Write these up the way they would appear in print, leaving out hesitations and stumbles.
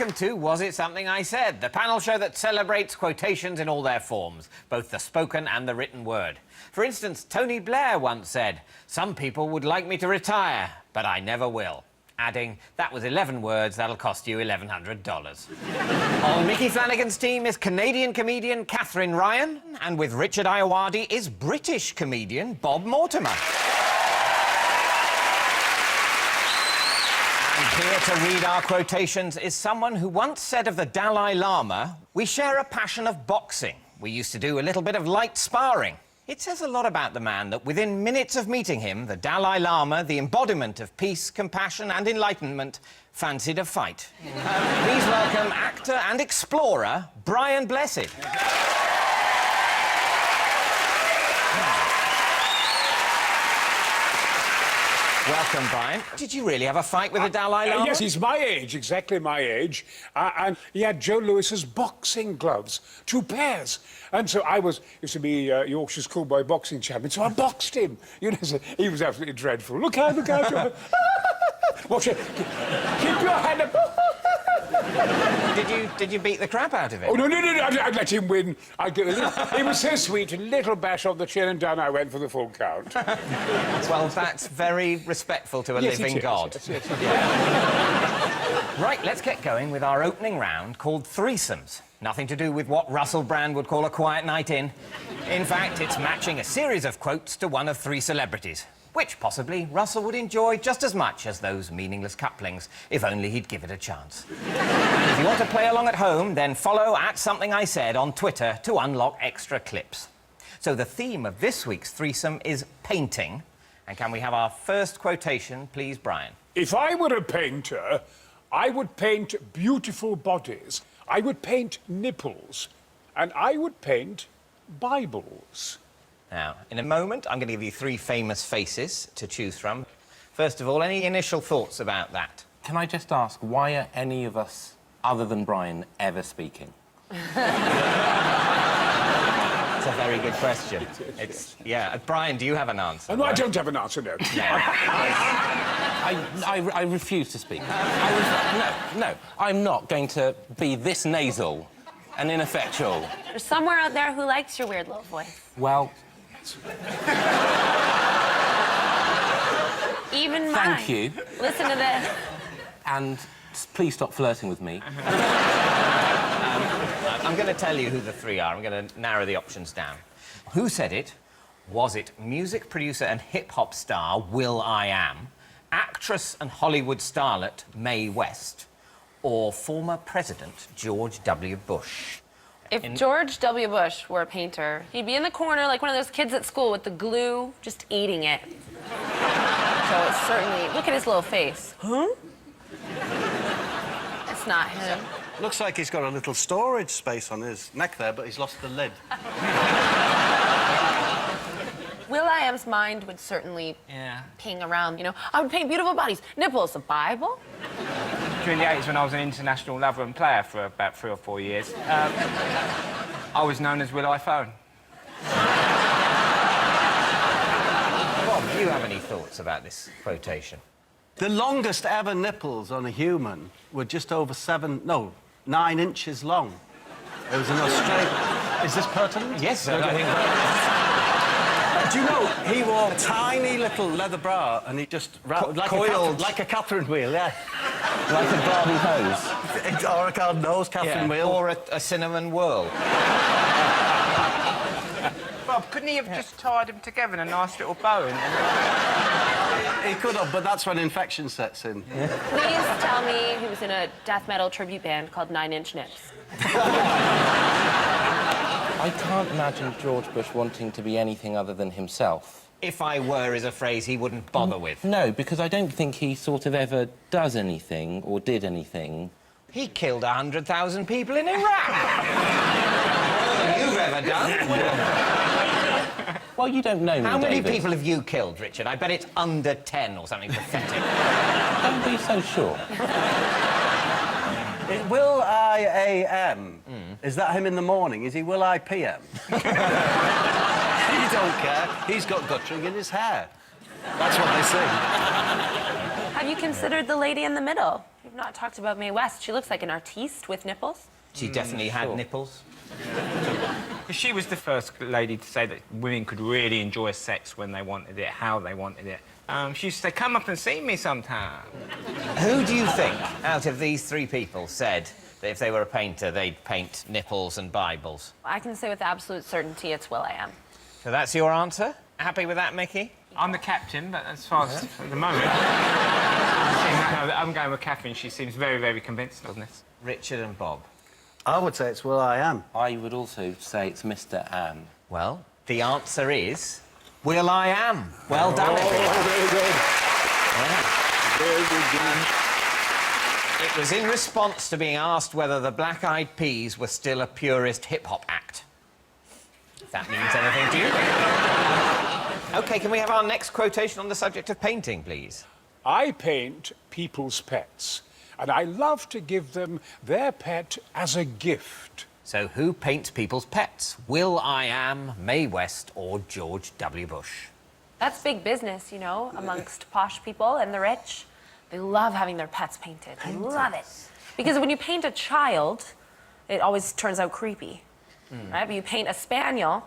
welcome to Was It Something I Said, the panel show that celebrates quotations in all their forms, both the spoken and the written word. For instance, Tony Blair once said, "Some people would like me to retire, but I never will." Adding, "That was 11 words, that'll cost you $1,100. On Mickey Flanagan's team is Canadian comedian Katherine Ryan, and with Richard Ayoade is British comedian Bob Mortimer. And here to read our quotations is someone who once said of the Dalai Lama, "We share a passion of boxing. We used to do a little bit of light sparring." It says a lot about the man that within minutes of meeting him, the Dalai Lama, the embodiment of peace, compassion and enlightenment, fancied a fight. Please welcome actor and explorer, Brian Blessed. Welcome, Brian. Did you really have a fight with the Dalai Lama? Yes, he's my age, exactly my age. And he had Joe Lewis's boxing gloves, 2 pairs. And so I used to be Yorkshire's schoolboy boxing champion, so I boxed him. You know, so he was absolutely dreadful. Look out, Joe. Watch it. Keep your hand up. Did you beat the crap out of him? Oh, no. I'd let him win. He was so sweet. A little bash on the chin and down I went for the full count. Well, that's very respectful to a living god. Yes. Right, let's get going with our opening round called Threesomes. Nothing to do with what Russell Brand would call a quiet night in. In fact, it's matching a series of quotes to one of 3 celebrities, which possibly Russell would enjoy just as much as those meaningless couplings, if only he'd give it a chance. And if you want to play along at home, then follow @SomethingISaid on Twitter to unlock extra clips. So the theme of this week's threesome is painting. And can we have our first quotation, please, Brian? If I were a painter, I would paint beautiful bodies. I would paint nipples. And I would paint Bibles. Now, in a moment, I'm going to give you 3 famous faces to choose from. First of all, any initial thoughts about that? Can I just ask, why are any of us, other than Brian, ever speaking? It's a very good question. Yeah. Brian, do you have an answer? No, I don't have an answer, no. I refuse to speak. No, I'm not going to be this nasal and ineffectual. There's somewhere out there who likes your weird little voice. Well... Even mine. Thank you. Listen to this. And please stop flirting with me. I'm going to tell you who the 3 are. I'm going to narrow the options down. Who said it? Was it music producer and hip-hop star will.i.am, actress and Hollywood starlet Mae West, or former President George W. Bush? If George W. Bush were a painter, he'd be in the corner like one of those kids at school with the glue, just eating it. So it's certainly... Look at his little face. Huh? It's not him. Looks like he's got a little storage space on his neck there, but he's lost the lid. will.i.am's mind would certainly ping around, you know. I would paint beautiful bodies. Nipples, a Bible. During the 80s, when I was an international lover and player for about 3 or 4 years, I was known as Will iPhone. Bob, do you have any thoughts about this quotation? The longest ever nipples on a human were just over 9 inches long. It was in Australia. Is this pertinent? Yes, sir. I think... Do you know, he wore a tiny little leather bra and he just... coiled. Like a Catherine wheel, yeah. Like a garden hose. Or a garden hose, Catherine wheel. Or a cinnamon whirl. Bob, couldn't he have just tied them together in a nice little bow? He could have, but that's when infection sets in. Please tell me he was in a death metal tribute band called 9 Inch Nips. I can't imagine George Bush wanting to be anything other than himself. If I were is a phrase he wouldn't bother with. No, because I don't think he sort of ever does anything or did anything. He killed 100,000 people in Iraq. More than you've ever done. Well, you don't know me, How many David. people have you killed, Richard? I bet it's under 10 or something pathetic. Don't be so sure. will.i.am. Is that him in the morning? Is he will.i.p.m.? He don't care. He's got guttering in his hair. That's what they say. Have you considered the lady in the middle? You've not talked about Mae West. She looks like an artiste with nipples. She definitely had sure. nipples. She was the first lady to say that women could really enjoy sex when they wanted it, how they wanted it. She used to say, come up and see me sometime. Who do you think, out of these three people, said that if they were a painter, they'd paint nipples and Bibles? I can say with absolute certainty it's Will.i.am. So that's your answer? Happy with that, Mickey? I'm the captain, but as far as at the moment, I'm going with Catherine. She seems very, very convinced on this. Richard and Bob. I would say it's Will.i.am. I would also say it's Mr. Am. Well, the answer is Will.i.am. Well done, everyone. Very good. Very good. It was in response to being asked whether the Black Eyed Peas were still a purist hip-hop act. If that means anything to you. OK, can we have our next quotation on the subject of painting, please? I paint people's pets, and I love to give them their pet as a gift. So who paints people's pets? Will.i.am, Mae West or George W. Bush? That's big business, you know, amongst posh people and the rich. They love having their pets painted. They love it. Because when you paint a child, it always turns out creepy. Right? But you paint a spaniel,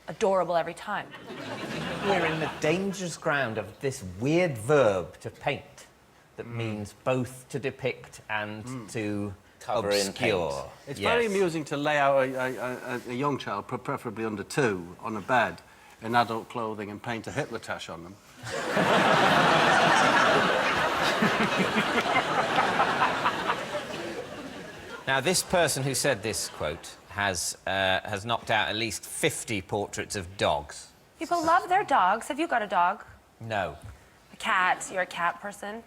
adorable every time. We're in the dangerous ground of this weird verb to paint that means both to depict and to Cover in obscure. paint. It's Yes. very amusing to lay out a young child, preferably under 2, on a bed in adult clothing and paint a Hitler tash on them. Now, this person who said this quote has knocked out at least 50 portraits of dogs. People love their dogs. Have you got a dog? No. A cat? You're a cat person?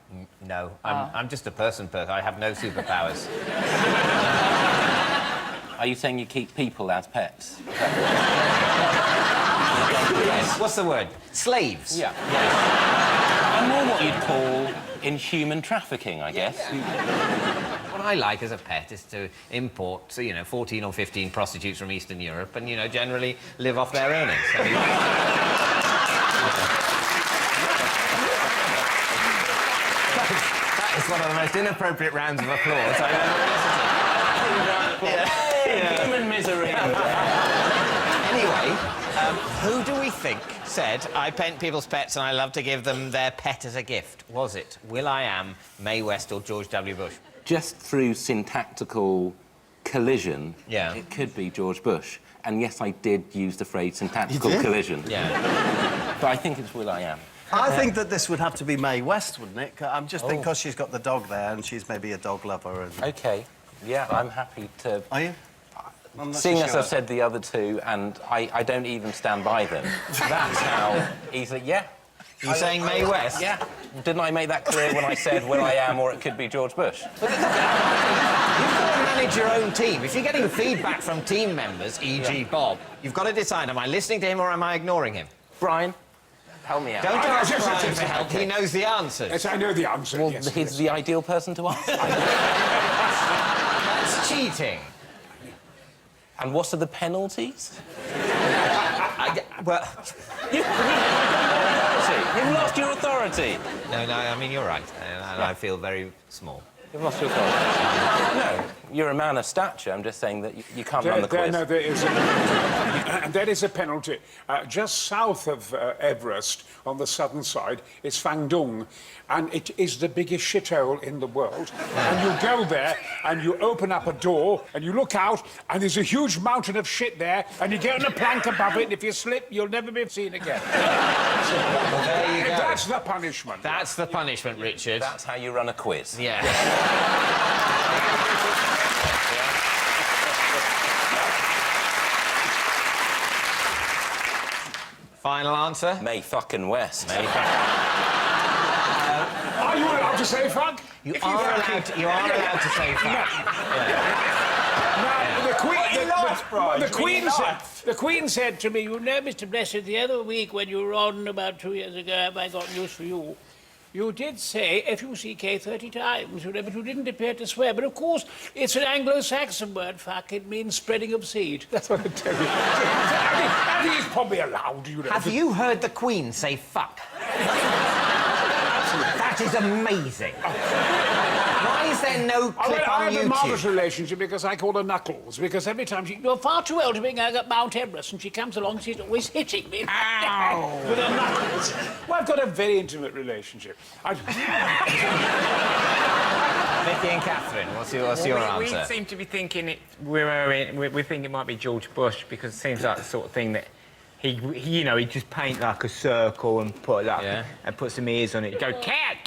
No. I'm just a person. I have no superpowers. Are you saying you keep people as pets? Yes. What's the word? Slaves. Yeah. And more what you'd call inhuman trafficking, I guess. What I like as a pet is to import, 14 or 15 prostitutes from Eastern Europe and, generally live off their earnings. I mean, that is one of the most inappropriate rounds of applause I've ever listened to. Human misery. Anyway, who do we think said, I paint people's pets and I love to give them their pet as a gift? Was it Will.i.am, Mae West or George W. Bush? Just through syntactical collision, Yeah. it could be George Bush. And yes, I did use the phrase syntactical collision. Yeah. But I think it's Will.i.am. I think that this would have to be Mae West, wouldn't it? I'm just thinking because she's got the dog there and she's maybe a dog lover. And... OK. Yeah, I'm happy to... Are you? I'm not Seeing so as sure. I've said the other two, and I don't even stand by them, that's how easily... Yeah. You saying Mae West? Yeah. Didn't I make that clear when I said Will.i.am or it could be George Bush? You've got to manage your own team. If you're getting feedback from team members, e.g. Bob, you've got to decide, am I listening to him or am I ignoring him? Brian, help me out. Don't ask yes, Brian yes, for yes, help. okay. He knows the answers. Yes, I know the answer. Well, yes, he's the ideal person to ask. That's cheating. And what are the penalties? Well, You've lost your authority. no, I mean, you're right. And I feel very small. You've lost your authority. No, you're a man of stature. I'm just saying that you can't run the quiz. No, there is a, there is a penalty. Just south of Everest, on the southern side, is Fangdung, and it is the biggest shithole in the world. And you go there, and you open up a door, and you look out, and there's a huge mountain of shit there, and you get on a plank above it, and if you slip, you'll never be seen again. Well, there you go. That's the punishment. That's the punishment, Richard. That's how you run a quiz. Yeah. Final answer? Mae fucking West. Are you allowed to say fuck? You are allowed to say fuck. The Queen said to me, you know, Mr. Blessed, the other week when you were on about 2 years ago, have I got news for you? You did say F-U-C-K 30 times, you know, but you didn't appear to swear. But, of course, it's an Anglo-Saxon word, fuck. It means spreading of seed. That's what I tell you. I think it's probably allowed, you know. Have you heard the Queen say fuck? That is amazing. Why is there no clip I on have a marvellous YouTube? relationship because I call her Knuckles, because every time you're far too old to be going up Mount Everest, and she comes along, she's always hitting me. Ow! With her knuckles. Well, I've got a very intimate relationship. Vicky and Catherine, what's your We answer? seem to be thinking we think it might be George Bush because it seems like the sort of thing that he just paint like a circle and put and put some ears on it. Go, cat,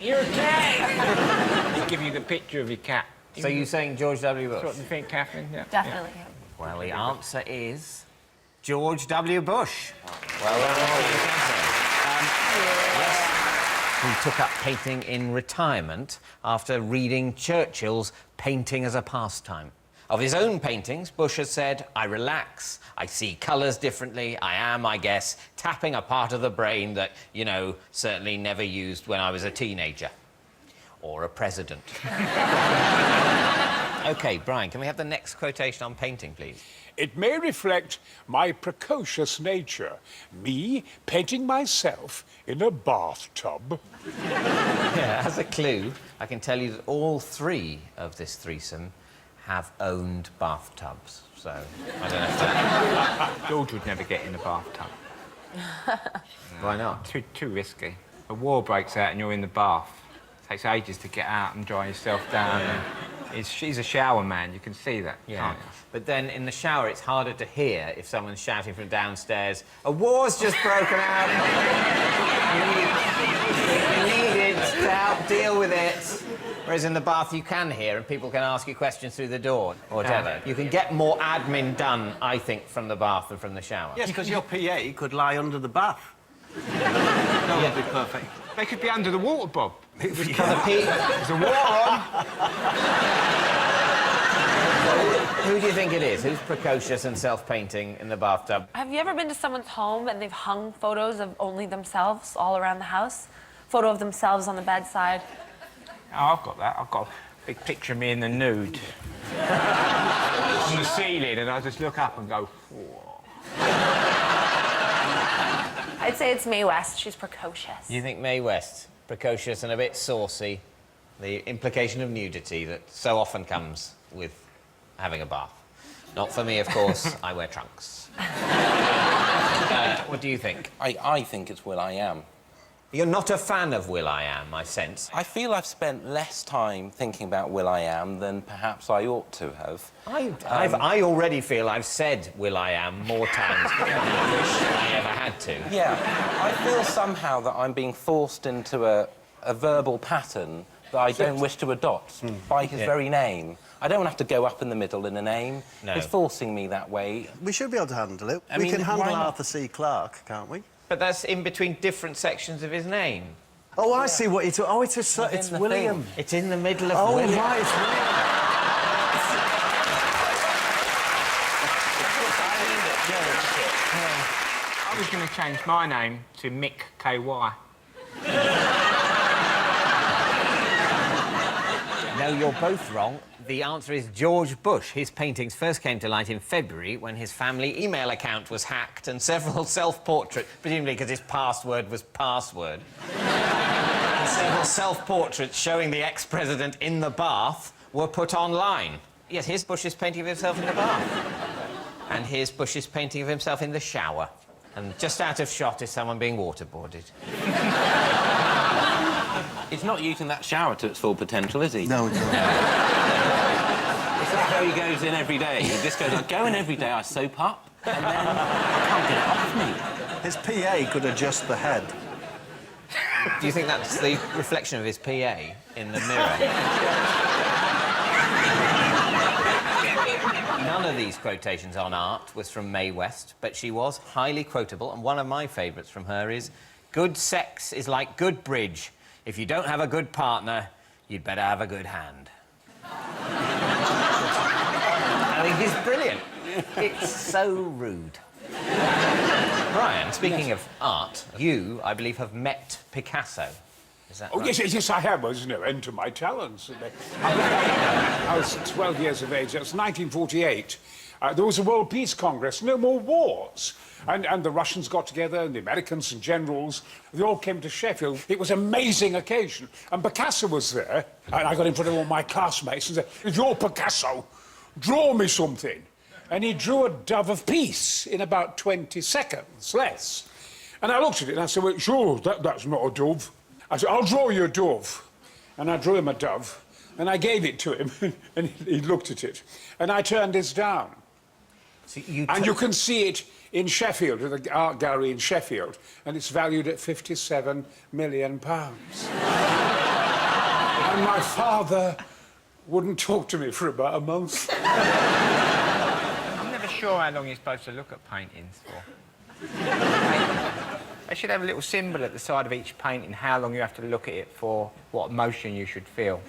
you're a cat. He'll give you the picture of your cat. So you're saying George W. Bush? What do you think, Catherine? Yeah. Definitely. Well, the answer is George W. Bush. Well done, Vicky and Catherine. Yes. He took up painting in retirement after reading Churchill's Painting as a Pastime. Of his own paintings, Bush has said, I relax, I see colours differently, I am, I guess, tapping a part of the brain that, certainly never used when I was a teenager. Or a president. OK, Brian, can we have the next quotation on painting, please? It may reflect my precocious nature, me painting myself in a bathtub. Yeah, as a clue, I can tell you that all three of this threesome have owned bathtubs. So, I don't know if that... George would never get in a bathtub. Why not? Too risky. A war breaks out and you're in the bath. It takes ages to get out and dry yourself down. She's a shower man, you can see that, can't you? But then in the shower, it's harder to hear if someone's shouting from downstairs, a war's just broken out. you need it to help deal with it. Whereas in the bath, you can hear and people can ask you questions through the door or whatever. You can get more admin done, I think, from the bath than from the shower. Yes, because your PA could lie under the bath. That would be perfect. They could be under the water, Bob. There's a war on. Who do you think it is? Who's precocious and self-painting in the bathtub? Have you ever been to someone's home and they've hung photos of only themselves all around the house? Photo of themselves on the bedside. Oh, I've got that. I've got a big picture of me in the nude. On the ceiling, and I just look up and go, whoa. I'd say it's Mae West. She's precocious. You think Mae West, precocious and a bit saucy, the implication of nudity that so often comes with having a bath. Not for me, of course. I wear trunks. What do you think? I think it's Will.i.am. You're not a fan of Will.i.am, I sense. I feel I've spent less time thinking about Will.i.am than perhaps I ought to have. I already feel I've said Will.i.am more times than I wish I ever had to. Yeah, I feel somehow that I'm being forced into a verbal pattern that I don't wish to adopt by his very name. I don't have to go up in the middle in a name. No. He's forcing me that way. We should be able to handle it. I we mean, can handle why not? Arthur C. Clarke, can't we? But that's in between different sections of his name. Oh, I see what you're talking... Oh, it's the William. thing. It's in the middle of Oh, William. right, it's William. I was going to change my name to Mick KY. No, you're both wrong. The answer is George Bush. His paintings first came to light in February when his family email account was hacked and several self-portraits, presumably because his password was password, and several self-portraits showing the ex-president in the bath were put online. Yes, here's Bush's painting of himself in the bath. And here's Bush's painting of himself in the shower. And just out of shot is someone being waterboarded. He's not using that shower to its full potential, is he? No, it's not. Is that how he goes in every day? He just goes, I go in every day, I soap up, and then I can't get it off me. His PA could adjust the head. Do you think that's the reflection of his PA in the mirror? None of these quotations on art was from Mae West, but she was highly quotable, and one of my favourites from her is, good sex is like good bridge. If you don't have a good partner, you'd better have a good hand. I think it's brilliant. It's so rude. Brian, speaking of art, you, I believe, have met Picasso. Is that right? Yes, I have. Well, there's no end to my talents. I was 12 years of age. That was 1948. There was a World Peace Congress, no more wars. And the Russians got together, and the Americans and generals, they all came to Sheffield. It was an amazing occasion. And Picasso was there, and I got in front of all my classmates and said, "If you're Picasso, draw me something." And he drew a dove of peace in about 20 seconds, less. And I looked at it and I said, "Well, sure, that's not a dove." I said, "I'll draw you a dove." And I drew him a dove, and I gave it to him, and he looked at it. And I turned this down. So And you can see it in Sheffield, at the art gallery in Sheffield, and it's valued at £57 million. And my father wouldn't talk to me for about a month. I'm never sure how long you're supposed to look at paintings for. They should have a little symbol at the side of each painting, how long you have to look at it for, what emotion you should feel.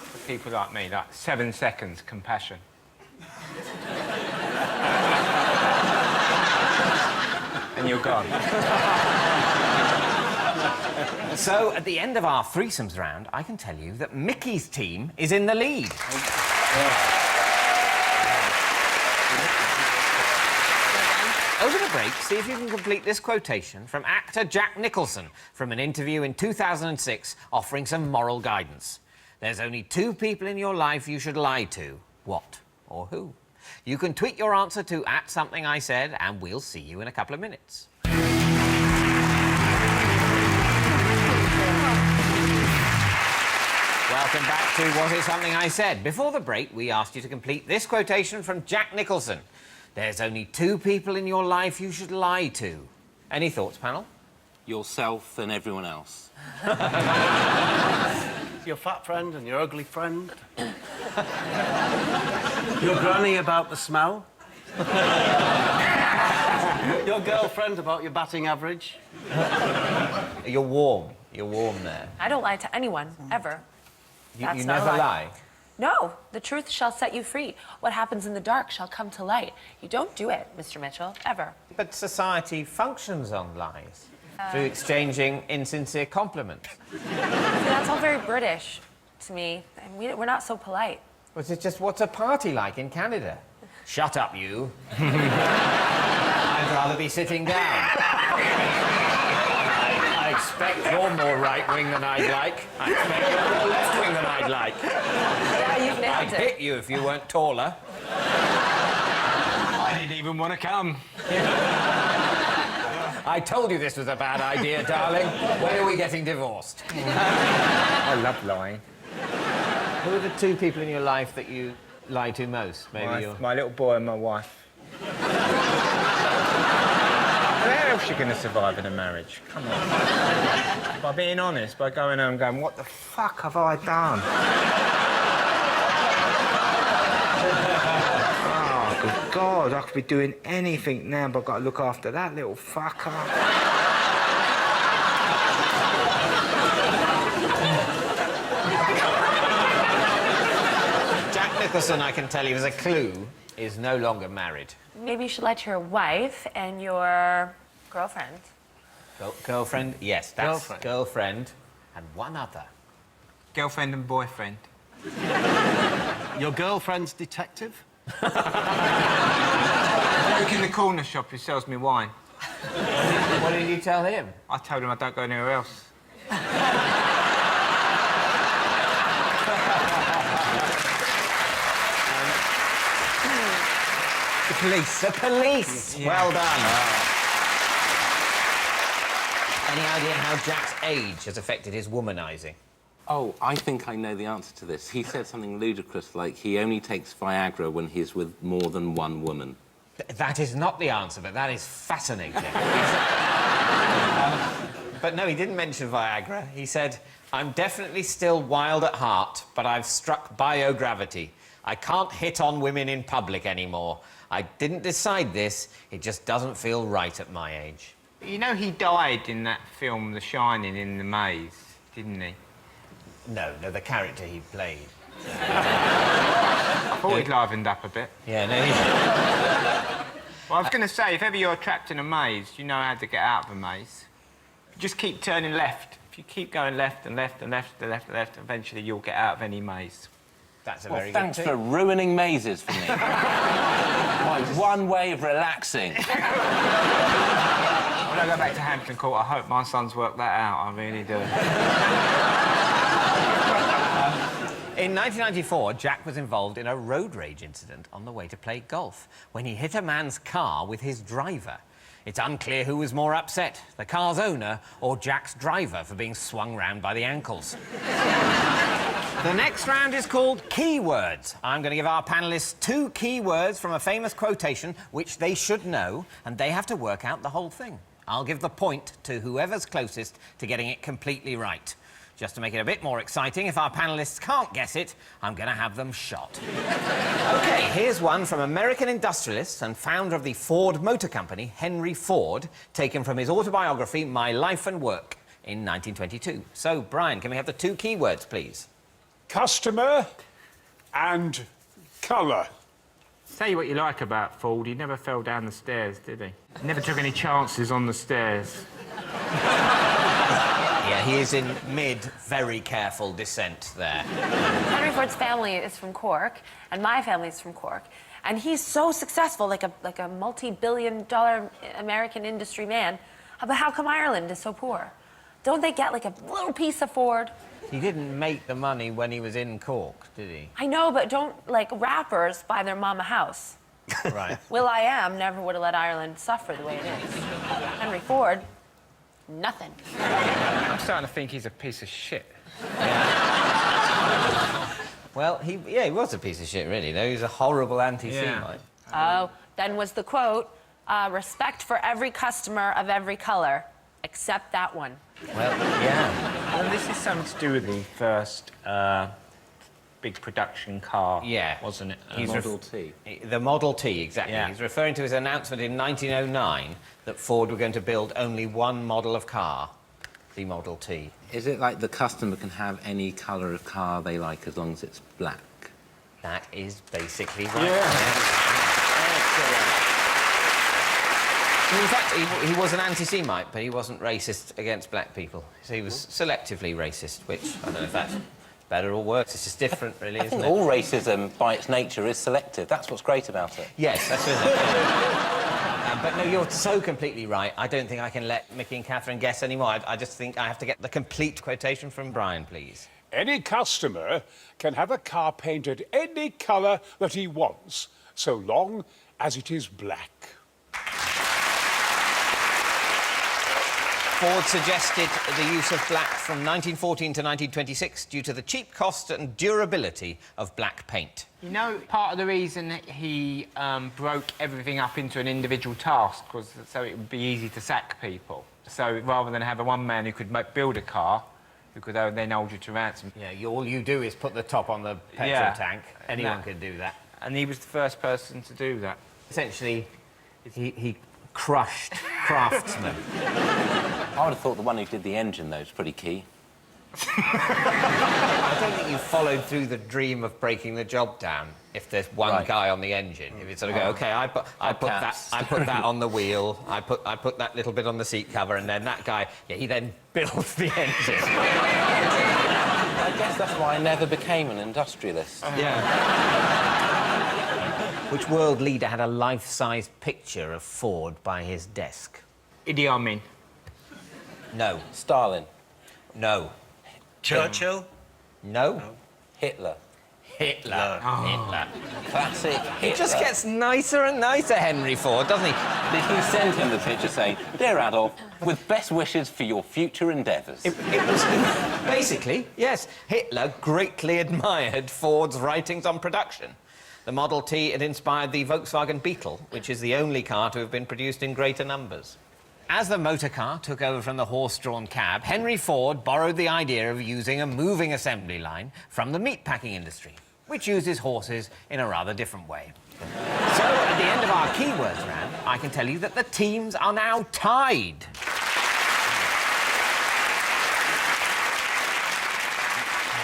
For people like me, like 7 seconds, compassion. And you're gone. So, at the end of our threesomes round, I can tell you that Mickey's team is in the lead. Over the break, see if you can complete this quotation from actor Jack Nicholson from an interview in 2006 offering some moral guidance. There's only 2 people in your life you should lie to. What or who? You can tweet your answer to @somethingIsaid, and we'll see you in a couple of minutes. Welcome back to What Is Something I Said. Before the break, we asked you to complete this quotation from Jack Nicholson. There's only 2 people in your life you should lie to. Any thoughts, panel? Yourself and everyone else. Your fat friend and your ugly friend. Your granny about the smell. Your girlfriend about your batting average. You're warm. You're warm there. I don't lie to anyone, ever. You That's not a never lie. lie. No, the truth shall set you free. What happens in the dark shall come to light. You don't do it, Mr. Mitchell, ever. But society functions on lies. Through exchanging insincere compliments. See, that's all very British to me. And we're not so polite. Which is just what's a party like in Canada? Shut up, you. I'd rather be sitting down. I expect you're more right-wing than I'd like. I expect you're more left-wing than I'd like. Yeah, you've nailed I'd it. hit you if you weren't taller. I didn't even want to come. I told you this was a bad idea, darling. When are we getting divorced? I love lying. Who are the 2 people in your life that you lie to most? Maybe My little boy and my wife. How else are you going to survive in a marriage? Come on. By being honest, by going home and going, what the fuck have I done? Oh, good God, I could be doing anything now, but I've got to look after that little fucker. Jack Nicholson, I can tell you as a clue, is no longer married. Maybe you should lie to your wife and your girlfriend. Girlfriend? Yes, that's Girlfriend. girlfriend and one other. Girlfriend and boyfriend. Your girlfriend's detective. Look in the corner shop who sells me wine. What did you tell him? I told him I don't go anywhere else. The police. The police! Yeah. Well done. Any idea how Jack's age has affected his womanising? Oh, I think I know the answer to this. He said something ludicrous like he only takes Viagra when he's with more than one woman. That is not the answer, but that is fascinating. But no, he didn't mention Viagra. He said, I'm definitely still wild at heart, but I've struck biogravity. I can't hit on women in public anymore. I didn't decide this. It just doesn't feel right at my age. You know he died in that film, The Shining, in the maze, didn't he? No, the character he played. I thought he'd livened up a bit. Yeah, no, Well, I was going to say, if ever you're trapped in a maze, you know how to get out of a maze. Just keep turning left. If you keep going left and left and left and left and left, eventually you'll get out of any maze. That's a Well, very thanks good for tip. ruining mazes for me. My one way of relaxing. When I go back to Hampton Court, I hope my son's worked that out. I really do. In 1994, Jack was involved in a road rage incident on the way to play golf when he hit a man's car with his driver. It's unclear who was more upset, the car's owner or Jack's driver for being swung round by the ankles. The next round is called Keywords. I'm going to give our panellists 2 keywords from a famous quotation which they should know, and they have to work out the whole thing. I'll give the point to whoever's closest to getting it completely right. Just to make it a bit more exciting, if our panellists can't guess it, I'm going to have them shot. OK, here's one from American industrialist and founder of the Ford Motor Company, Henry Ford, taken from his autobiography, My Life and Work, in 1922. So, Brian, can we have the 2 keywords, please? Customer and colour. Tell you what you like about Ford, he never fell down the stairs, did he? Never took any chances on the stairs. Yeah, he is in very careful descent there. Henry Ford's family is from Cork, and my family is from Cork. And he's so successful, like a multi-billion-dollar American industry man. But how come Ireland is so poor? Don't they get, like, a little piece of Ford? He didn't make the money when he was in Cork, did he? I know, but don't, like, rappers buy their mum a house. Right. Will.i.am never would have let Ireland suffer the way it is. Henry Ford, nothing. I'm starting to think he's a piece of shit. Well, he was a piece of shit, really, though. He was a horrible anti-Semite. Oh, then was the quote, respect for every customer of every colour, except that one. Well, yeah. Well, this is something to do with the first big production car, wasn't it? He's Model T. The Model T, exactly. Yeah. He's referring to his announcement in 1909 that Ford were going to build only one model of car, the Model T. Is it like the customer can have any colour of car they like as long as it's black? That is basically right. In fact, he was an anti-Semite, but he wasn't racist against black people. So he was selectively racist, which, I don't know if that's better or worse. It's just different, really, I isn't think it? all racism, by its nature, is selective. That's what's great about it. Yes, that's it. But no, you're so completely right. I don't think I can let Mickey and Catherine guess anymore. I just think I have to get the complete quotation from Brian, please. Any customer can have a car painted any colour that he wants, so long as it is black. Ford suggested the use of black from 1914 to 1926 due to the cheap cost and durability of black paint. You know, part of the reason he broke everything up into an individual task was so it would be easy to sack people. So rather than have a one man who could build a car, who could then hold you to ransom. Yeah, all you do is put the top on the petrol tank. Anyone could do that. And he was the first person to do that. Essentially, he crushed craftsmen. I would have thought the one who did the engine, though, was pretty key. I don't think you followed through the dream of breaking the job down if there's one guy on the engine. If you sort of go, OK, I put that on the wheel, I put that little bit on the seat cover, and then that guy, he then builds the engine. I guess that's why I never became an industrialist. Which world leader had a life-size picture of Ford by his desk? Idi Amin. No. Stalin. No. Churchill? No. Hitler. Hitler. Hitler. Classic Hitler. He just gets nicer and nicer, Henry Ford, doesn't he? Did he send him the picture saying, "Dear Adolf, with best wishes for your future endeavours"? It was basically, yes. Hitler greatly admired Ford's writings on production. The Model T had inspired the Volkswagen Beetle, which is the only car to have been produced in greater numbers. As the motor car took over from the horse-drawn cab, Henry Ford borrowed the idea of using a moving assembly line from the meatpacking industry, which uses horses in a rather different way. So, at the end of our keywords round, I can tell you that the teams are now tied.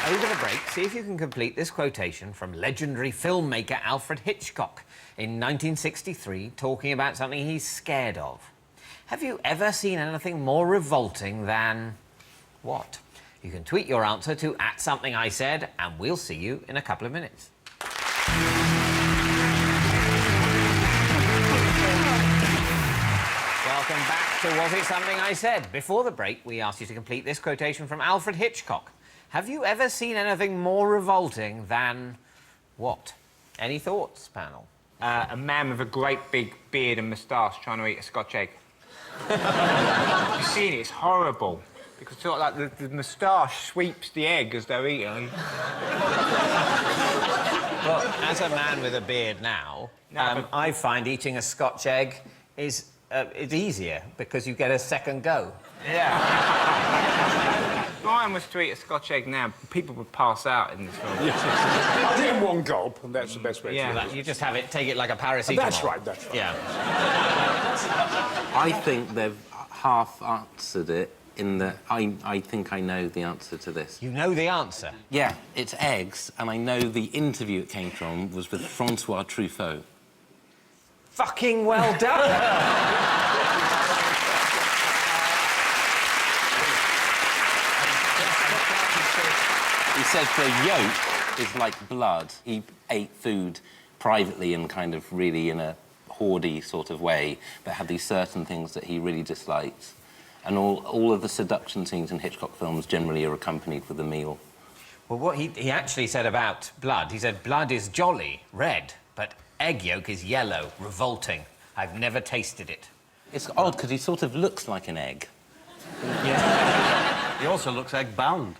Over the break, see if you can complete this quotation from legendary filmmaker Alfred Hitchcock in 1963, talking about something he's scared of. Have you ever seen anything more revolting than... what? You can tweet your answer to @somethingIsaid, and we'll see you in a couple of minutes. Welcome back to Was It Something I Said? Before the break, we asked you to complete this quotation from Alfred Hitchcock. Have you ever seen anything more revolting than what? Any thoughts, panel? A man with a great big beard and moustache trying to eat a Scotch egg. You've seen it, it's horrible. Because sort of like the moustache sweeps the egg as they're eating. Well, as a man with a beard now, I find eating a Scotch egg is it's easier because you get a second go. Yeah. If Brian was to eat a Scotch egg now, people would pass out in this film. Yes. I did in one gulp, and that's the best way to do it. You just have it, take it like a paracetamol. That's right. Yeah. I think they've half answered it in that I think I know the answer to this. You know the answer? Yeah, it's eggs, and I know the interview it came from was with Francois Truffaut. Fucking well done! He said the yolk is like blood. He ate food privately and kind of really in a hoardy sort of way, but had these certain things that he really disliked. And all of the seduction scenes in Hitchcock films generally are accompanied with a meal. Well, what he actually said about blood, he said blood is jolly, red, but egg yolk is yellow, revolting. I've never tasted it. It's odd, because he sort of looks like an egg. He also looks egg-bound.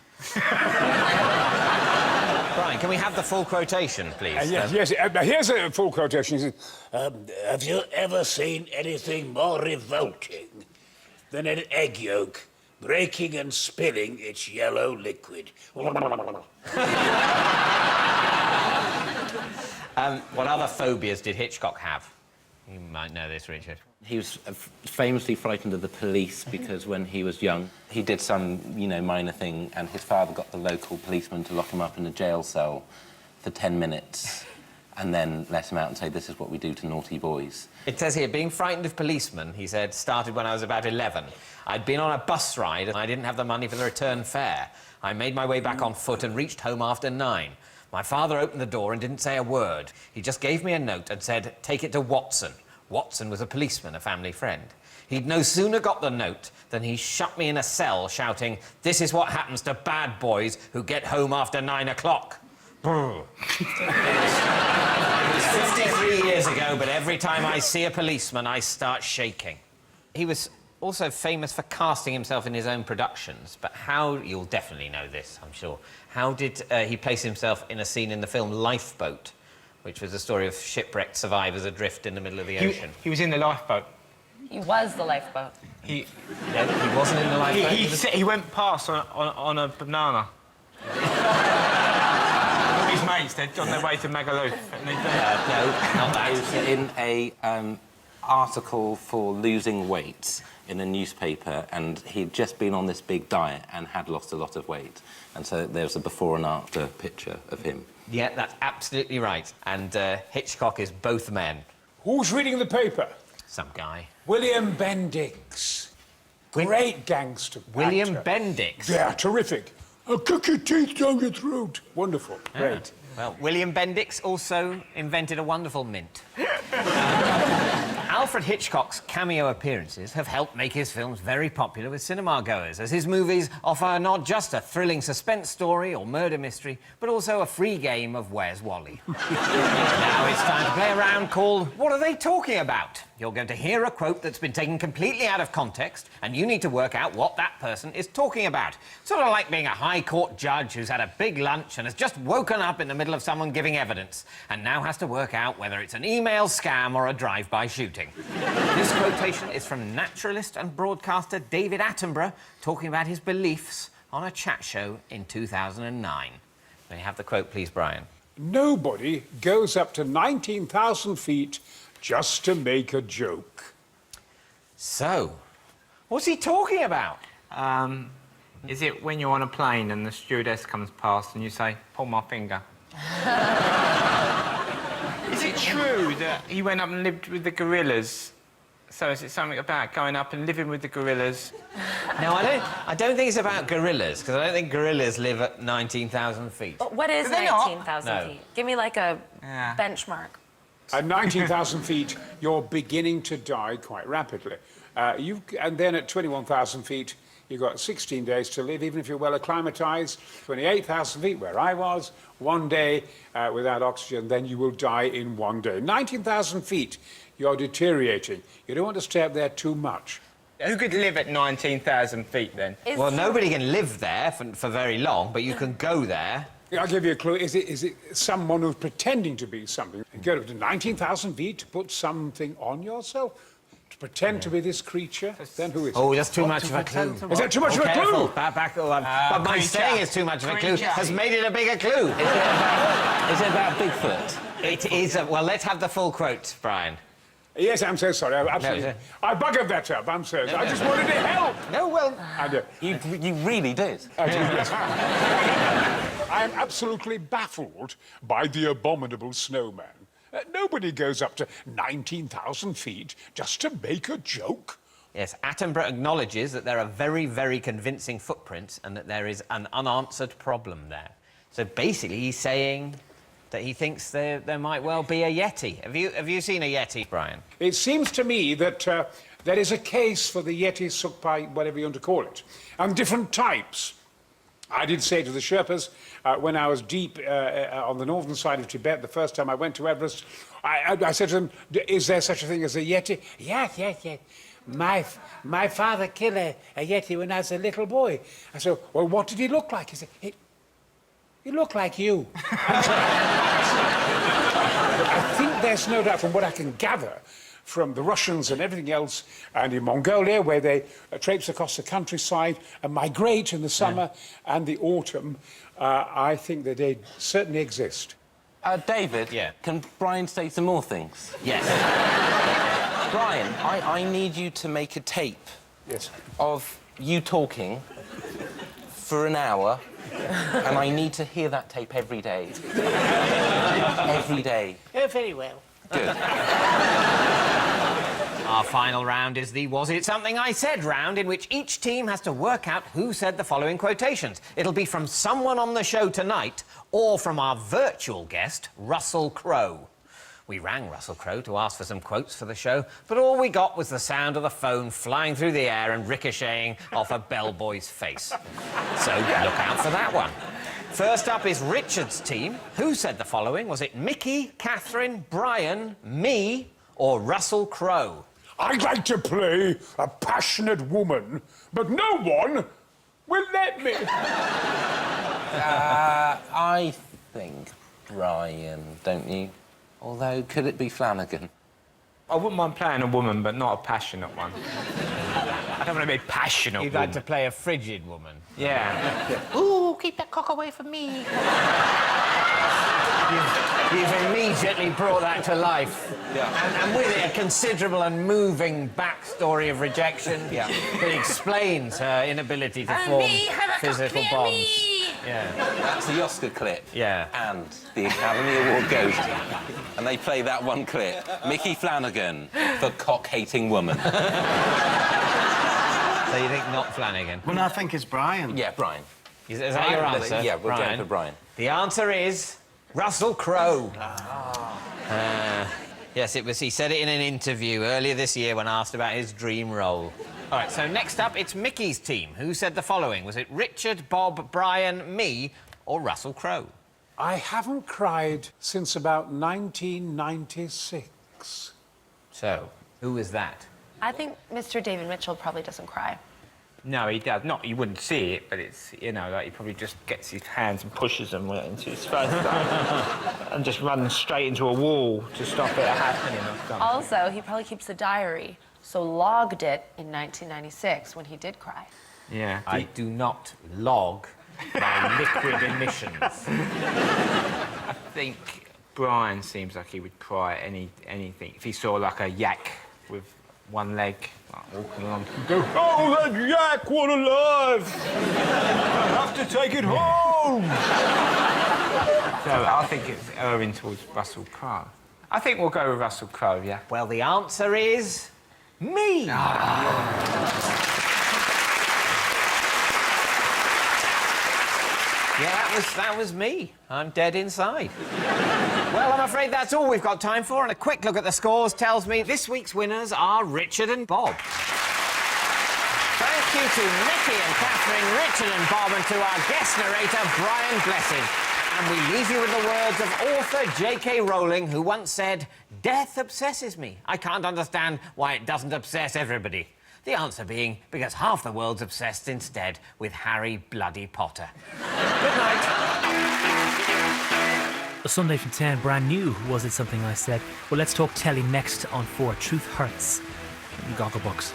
Brian, can we have the full quotation, please? Yes. Here's a full quotation. He says, Have you ever seen anything more revolting than an egg yolk breaking and spilling its yellow liquid? What other phobias did Hitchcock have? You might know this, Richard. He was famously frightened of the police because when he was young, he did some, minor thing, and his father got the local policeman to lock him up in a jail cell for 10 minutes and then let him out and say, this is what we do to naughty boys. It says here, being frightened of policemen, he said, started when I was about 11. I'd been on a bus ride and I didn't have the money for the return fare. I made my way back on foot and reached home after 9. My father opened the door and didn't say a word. He just gave me a note and said, take it to Watson. Watson was a policeman, a family friend. He'd no sooner got the note than he shut me in a cell, shouting, this is what happens to bad boys who get home after 9 o'clock. It was 53 years ago, but every time I see a policeman, I start shaking. He was also famous for casting himself in his own productions, but how... You'll definitely know this, I'm sure. How did he place himself in a scene in the film Lifeboat, which was a story of shipwrecked survivors adrift in the middle of the ocean? He was in the lifeboat. He was the lifeboat. He wasn't in the lifeboat? He went past on a banana. All his mates, they're on their way to Magaluf. No, not that. He was in a article for losing weight in a newspaper, and he'd just been on this big diet and had lost a lot of weight. And so there's a before and after picture of him. Yeah, that's absolutely right. And Hitchcock is both men. who's reading the paper? Some guy. William Bendix. Great gangster. William actor. Bendix. Yeah, terrific. I'll cook your teeth down your throat. Wonderful. Great. Well, William Bendix also invented a wonderful mint. Alfred Hitchcock's cameo appearances have helped make his films very popular with cinema goers, as his movies offer not just a thrilling suspense story or murder mystery, but also a free game of Where's Wally? Now it's time to play a round called What Are They Talking About? You're going to hear a quote that's been taken completely out of context, and you need to work out what that person is talking about. Sort of like being a high court judge who's had a big lunch and has just woken up in the middle of someone giving evidence, and now has to work out whether it's an email scam or a drive-by shooting. This quotation is from naturalist and broadcaster David Attenborough talking about his beliefs on a chat show in 2009. May I have the quote, please, Brian? Nobody goes up to 19,000 feet just to make a joke. So, what's he talking about? Is it when you're on a plane and the stewardess comes past and you say, pull my finger? Is it true that he went up and lived with the gorillas? So is it something about going up and living with the gorillas No, I don't think it's about gorillas, because I don't think gorillas live at 19,000 feet. But what is Do they not? 19,000 No. feet? Give me like a benchmark. At 19,000 feet, you're beginning to die quite rapidly. And then at 21,000 feet, you've got 16 days to live, even if you're well acclimatized. 28,000 feet, where I was, 1 day without oxygen, then you will die in 1 day. 19,000 feet, you're deteriorating. You don't want to stay up there too much. Who could live at 19,000 feet, then? Well, nobody can live there for very long, but you can go there. I'll give you a clue. Is it someone who's pretending to be something? You go up to 19,000 feet to put something on yourself? To pretend to be this creature? Then who is it? Oh, that's too much of a clue. Is that too much of a clue? Back. But my saying it's too much of a clue has made it a bigger clue. Is it about Bigfoot? It is. Well, let's have the full quote, Brian. Yes, I'm so sorry. I buggered that up. I'm so sorry. I just wanted to help. No, well... You really did. I am absolutely baffled by the abominable snowman. Nobody goes up to 19,000 feet just to make a joke. Yes, Attenborough acknowledges that there are very, very convincing footprints and that there is an unanswered problem there. So basically, he's saying that he thinks there might well be a Yeti. Have you seen a Yeti, Brian? It seems to me that there is a case for the Yeti, Sukpai, whatever you want to call it, and different types. I did say to the Sherpas, when I was deep on the northern side of Tibet, the first time I went to Everest, I said to them, is there such a thing as a Yeti? Yes. My father killed a Yeti when I was a little boy. I said, well, what did he look like? He said, he looked like you. I think there's no doubt, from what I can gather, from the Russians and everything else, and in Mongolia, where they traipse across the countryside and migrate in the summer and the autumn, I think that they certainly exist. David, Yeah. Can Brian say some more things? Yes. Brian, I need you to make a tape of you talking for an hour, and I need to hear that tape every day. Every day. Oh, very well. Good. Our final round is the Was It Something I Said round, in which each team has to work out who said the following quotations. It'll be from someone on the show tonight or from our virtual guest, Russell Crowe. We rang Russell Crowe to ask for some quotes for the show, but all we got was the sound of the phone flying through the air and ricocheting off a bellboy's face. So look out for that one. First up is Richard's team. Who said the following? Was it Mickey, Catherine, Brian, me, or Russell Crowe? I'd like to play a passionate woman, but no one will let me. I think Brian, don't you? Although, could it be Flanagan? I wouldn't mind playing a woman, but not a passionate one. I don't want to be passionate. You'd like to play a frigid woman? Yeah. Ooh, keep that cock away from me. You've immediately brought that to life. Yeah. And with it, a considerable and moving backstory of rejection that explains her inability to form physical bonds. Yeah. That's the Oscar clip. Yeah. And the Academy Award goes to. And they play that one clip. Mickey Flanagan for cock-hating woman. So you think not Flanagan? Well, I think it's Brian. Yeah, Brian. Is that your answer? Yeah, we're going for Brian. The answer is Russell Crowe. Yes, it was. He said it in an interview earlier this year when asked about his dream role. All right, so next up, it's Mickey's team. Who said the following? Was it Richard, Bob, Brian, me, or Russell Crowe? I haven't cried since about 1996. So, who was that? I think Mr. David Mitchell probably doesn't cry. No, he does. Not, you wouldn't see it, but it's, you know, like he probably just gets his hands and pushes them right into his face and just runs straight into a wall to stop it happening or something. Also, he probably keeps a diary, so logged it in 1996 when he did cry. Yeah. I do not log my liquid emissions. I think Brian seems like he would cry at anything. If he saw, like, a yak with one leg, like, walking along, go, oh, that yak, what alive! I have to take it home! So I think it's erring towards Russell Crowe. I think we'll go with Russell Crowe, yeah. Well, the answer is me. Yeah, that was me. I'm dead inside. Well, I'm afraid that's all we've got time for, and a quick look at the scores tells me this week's winners are Richard and Bob. Thank you to Nicky and Catherine, Richard and Bob, and to our guest narrator, Brian Blessed. And we leave you with the words of author J.K. Rowling, who once said, "Death obsesses me. I can't understand why it doesn't obsess everybody." The answer being because half the world's obsessed instead with Harry bloody Potter. Good night. A Sunday from 10, brand new. Was it something I said? Well, let's talk telly next on 4. Truth Hurts. Gogglebox.